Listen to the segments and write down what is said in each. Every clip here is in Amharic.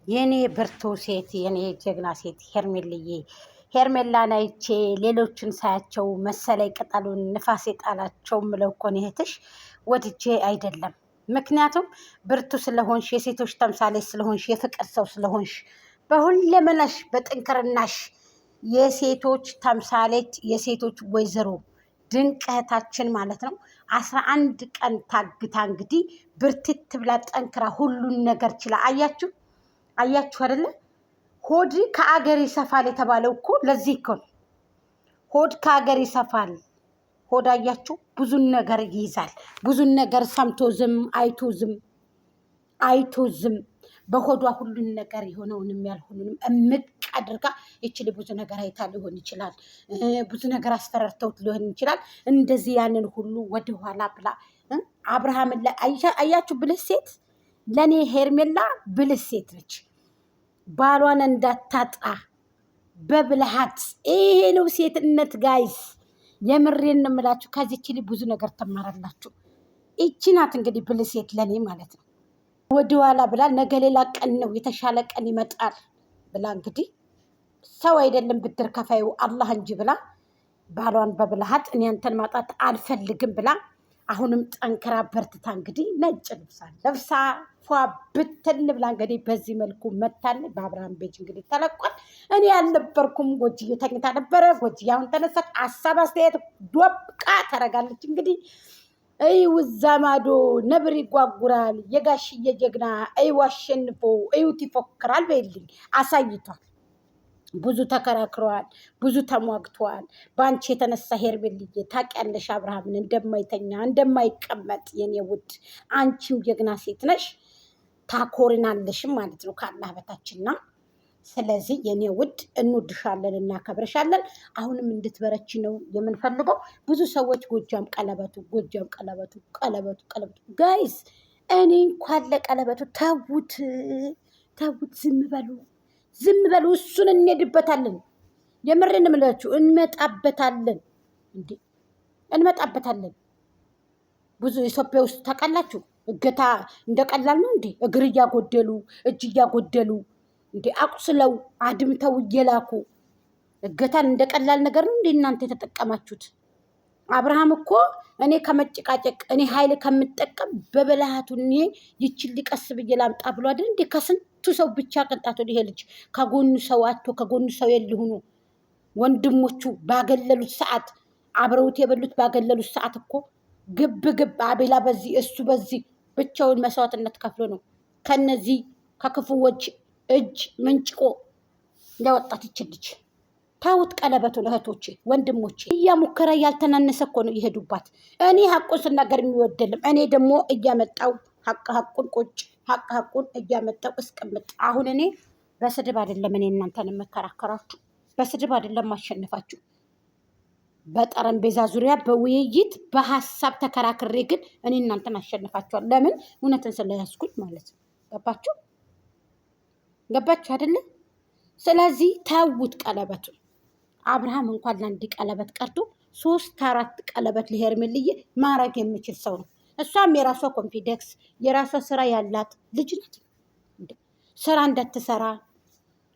የኔ ብርቱ ሴት የኔ ጀግና ሴት ሄርሜላን አይቼ ሌሎችን ሳያቸው መሰለኝ ቅጠሉን ንፋስ የጣላቸው ምለው እኮ ነው እህትሽ፣ ወድጄ አይደለም። ምክንያቱም ብርቱ ስለሆንሽ፣ የሴቶች ተምሳሌት ስለሆንሽ፣ የፍቅር ሰው ስለሆንሽ፣ በሁለመናሽ በጥንክርናሽ የሴቶች ተምሳሌት የሴቶች ወይዘሮ ድንቅ እህታችን ማለት ነው። 11 ቀን ታግታ እንግዲህ ብርትት ብላ ጠንክራ ሁሉን ነገር ችላ አያችሁ አይደለ? ሆድ ከአገር ይሰፋል የተባለው እኮ ለዚህ እኮ ነው። ሆድ ከአገር ይሰፋል። ሆድ አያችሁ ብዙ ነገር ይይዛል። ብዙ ነገር ሰምቶ ዝም አይቶ ዝም በሆዷ ሁሉን ነገር የሆነውንም ያልሆኑንም እምቅ አድርጋ ይችል ብዙ ነገር አይታ ሊሆን ይችላል። ብዙ ነገር አስፈራርተውት ሊሆን ይችላል። እንደዚህ ያንን ሁሉ ወደኋላ ብላ አብርሃምን ላይ አያችሁ ብልህ ሴት። ለእኔ ሄርሜላ ብልህ ሴት ነች። ባሏን እንዳታጣ በብልሃት ይሄ ነው ሴትነት ጋይስ። የምሬን ነው የምላችሁ። ከዚች ልጅ ብዙ ነገር ትማራላችሁ። ይቺ ናት እንግዲህ ብልህ ሴት ለእኔ ማለት ነው። ወደኋላ ብላ ነገ ሌላ ቀን ነው የተሻለ ቀን ይመጣል ብላ እንግዲህ ሰው አይደለም ብድር ከፋዩ አላህ እንጂ ብላ ባሏን በብልሃት እኔ አንተን ማጣት አልፈልግም ብላ አሁንም ጠንክራ በርትታ እንግዲህ ነጭ ለብሳ ፏ ብትን ብላ እንግዲህ በዚህ መልኩ መታል። በአብርሃም ቤጅ እንግዲህ ተለቋል። እኔ ያልነበርኩም ጎጅዬ ተኝታ ነበረ። ጎጅዬ አሁን ተነሳች። ሀሳብ አስተያየት ዶብቃ ተረጋለች። እንግዲህ ውዛ ማዶ ነብር ይጓጉራል የጋሽዬ ጀግና አሸንፎ እዩት ይፎክራል በይልኝ አሳይቷል። ብዙ ተከራክረዋል፣ ብዙ ተሟግተዋል። በአንቺ የተነሳ ሄርሜልዬ ታውቂያለሽ አብርሃምን እንደማይተኛ እንደማይቀመጥ የኔ ውድ። አንቺም ጀግና ሴት ነሽ፣ ታኮሪናለሽም ማለት ነው ከአላህ በታችና ስለዚህ የኔ ውድ እንወድሻለን፣ እናከብረሻለን። አሁንም እንድትበረች ነው የምንፈልገው። ብዙ ሰዎች ጎጃም ቀለበቱ ጋይስ፣ እኔ እንኳን ለቀለበቱ ተውት፣ ዝም በሉ። እሱን እንሄድበታለን። የምርን ምላችሁ እንመጣበታለን። ብዙ ኢትዮጵያ ውስጥ ታውቃላችሁ፣ እገታ እንደቀላል ነው እንዴ? እግር እያጎደሉ እጅ እያጎደሉ እንዴ አቁስለው አድምተው እየላኩ እገታን እንደቀላል ነገር ነው እንዴ እናንተ የተጠቀማችሁት? አብርሃም እኮ እኔ ከመጨቃጨቅ እኔ ኃይል ከምጠቀም በበላሃቱ እኔ ይችል ሊቀስ ብዬ ላምጣ ብሎ አይደል እንዴ? ከስንቱ ሰው ብቻ ቅንጣት ወደ ይሄ ልጅ ከጎኑ ሰው አቶ ከጎኑ ሰው የልሁኑ ወንድሞቹ ባገለሉት ሰዓት አብረውት የበሉት ባገለሉት ሰዓት እኮ ግብ አቤላ በዚህ እሱ በዚህ ብቻውን መስዋዕትነት ከፍሎ ነው ከነዚህ ከክፉዎች እጅ መንጭቆ ያወጣት ይችልች። ታውት ቀለበቱን እህቶቼ ወንድሞቼ፣ እያሙከረ ያልተናነሰ እኮ ነው ይሄዱባት። እኔ ሀቁን ስናገር የሚወደልም እኔ ደግሞ እያመጣው ሀቁን ቁጭ ሀቁን እያመጣው እስቀምጥ። አሁን እኔ በስድብ አይደለም እኔ እናንተን የምከራከራችሁ፣ በስድብ አይደለም ማሸነፋችሁ። በጠረጴዛ ዙሪያ በውይይት በሀሳብ ተከራክሬ ግን እኔ እናንተን አሸንፋችኋል። ለምን? እውነትን ስለያዝኩኝ ማለት ነው። ገባችሁ አይደለም? ስለዚህ ተውት ቀለበቱን። አብርሃም እንኳን ለአንድ ቀለበት ቀርቶ 3-4 ቀለበት ለሄርሜልዬ ማድረግ የሚችል ሰው ነው። እሷም የራሷ ኮንፊደንስ የራሷ ስራ ያላት ልጅ ናት። ስራ እንዳትሰራ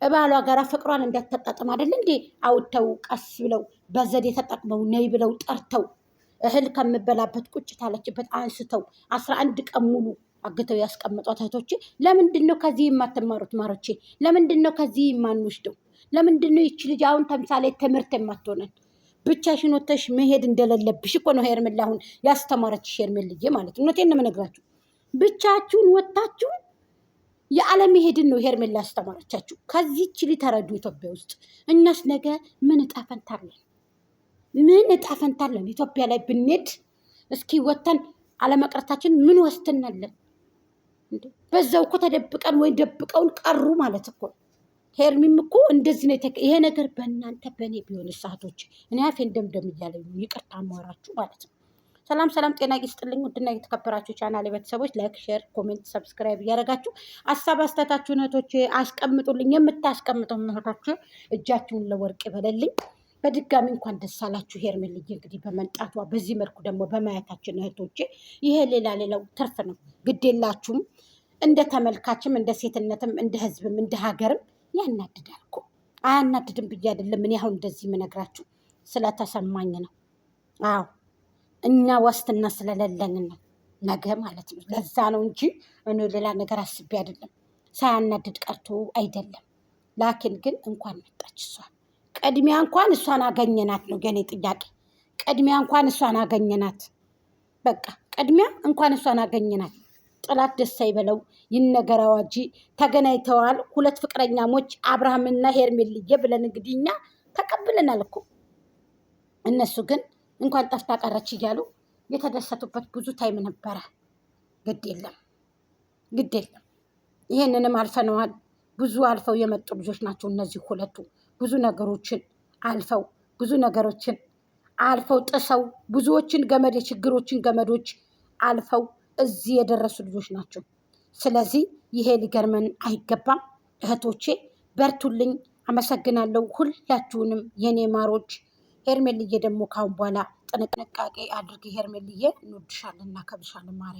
እባሏ ጋር ፍቅሯን እንዳትጣጣም አይደል እንዴ? አውጥተው ቀስ ብለው በዘዴ ተጠቅመው ነይ ብለው ጠርተው እህል ከምበላበት ቁጭ ታለችበት አንስተው 11 ቀን ሙሉ አግተው ያስቀምጧት እህቶቼ። ለምንድን ነው ከዚህ የማትማሩት ማሮቼ? ለምንድን ነው ከዚህ የማንወስደው? ለምንድን ነው ይቺ ልጅ አሁን ተምሳሌ ትምህርት የማትሆነን? ብቻሽን ወተሽ መሄድ እንደሌለብሽ እኮ ነው ሄርሜላ አሁን ያስተማረችሽ ሄርሜልዬ ማለት ነው። እውነቴን ነው የምነግራችሁ። ብቻችሁን ወታችሁ የዓለም መሄድን ነው ሄርሜላ ያስተማረቻችሁ። ከዚህች ልጅ ተረዱ። ኢትዮጵያ ውስጥ እኛስ ነገ ምን እጣ ፈንታ አለን? ኢትዮጵያ ላይ ብንሄድ እስኪ ወተን አለመቅረታችን ምን ወስትናለን? በዛው እኮ ተደብቀን ወይ ደብቀውን ቀሩ ማለት እኮ። ሄርሚም እኮ እንደዚህ ነው። ይሄ ነገር በእናንተ በእኔ ቢሆን ሰዓቶች እኔ አፌ እንደምደም እያለኝ ይቅርታ ማወራችሁ ማለት ነው። ሰላም ጤና ይስጥልኝ። ውድና የተከበራችሁ ቻናል ቤተሰቦች ላይክ፣ ሼር፣ ኮሜንት፣ ሰብስክራይብ እያደረጋችሁ ሀሳብ አስተያየታችሁን እህቶቼ አስቀምጡልኝ። የምታስቀምጠው እህቶቼ እጃችሁን ለወርቅ ይበለልኝ። በድጋሚ እንኳን ደስ አላችሁ ሄርሜልዬ እንግዲህ በመምጣቷ በዚህ መልኩ ደግሞ በማየታችን እህቶቼ፣ ይሄ ሌላው ትርፍ ነው። ግድ የላችሁም እንደ ተመልካችም እንደ ሴትነትም እንደ ህዝብም እንደ ሀገርም ያናድዳል እኮ። አያናድድም ብዬ አይደለም እኔ አሁን እንደዚህ የምነግራችሁ ስለተሰማኝ ነው። አዎ እኛ ዋስትና ስለሌለን ነው ነገ ማለት ነው። ለዛ ነው እንጂ እኔ ሌላ ነገር አስቤ አይደለም። ሳያናድድ ቀርቶ አይደለም። ላኪን ግን እንኳን መጣች እሷ። ቅድሚያ እንኳን እሷን አገኘናት ነው የኔ ጥያቄ። ቅድሚያ እንኳን እሷን አገኘናት። በቃ ቅድሚያ እንኳን እሷን አገኘናት። ጥላት ደስ አይበለው ይነገር አዋጂ። ተገናኝተዋል ሁለት ፍቅረኛሞች አብርሃምና ሄርሜልዬ ብለን እንግዲህ እኛ ተቀብለናል እኮ። እነሱ ግን እንኳን ጠፍታ ቀረች እያሉ የተደሰቱበት ብዙ ታይም ነበረ። ግድ የለም ግድ የለም። ይሄንንም አልፈነዋል። ብዙ አልፈው የመጡ ልጆች ናቸው እነዚህ ሁለቱ። ብዙ ነገሮችን አልፈው ብዙ ነገሮችን አልፈው ጥሰው ብዙዎችን ገመድ የችግሮችን ገመዶች አልፈው እዚህ የደረሱ ልጆች ናቸው። ስለዚህ ይሄ ሊገርመን አይገባም። እህቶቼ በርቱልኝ። አመሰግናለሁ ሁላችሁንም የኔ ማሮች። ሄርሜልዬ ደግሞ ካሁን በኋላ ጥንቃቄ አድርጊ። ሄርሜልዬ እንወድሻለን፣ እናከብርሻለን ማሬ።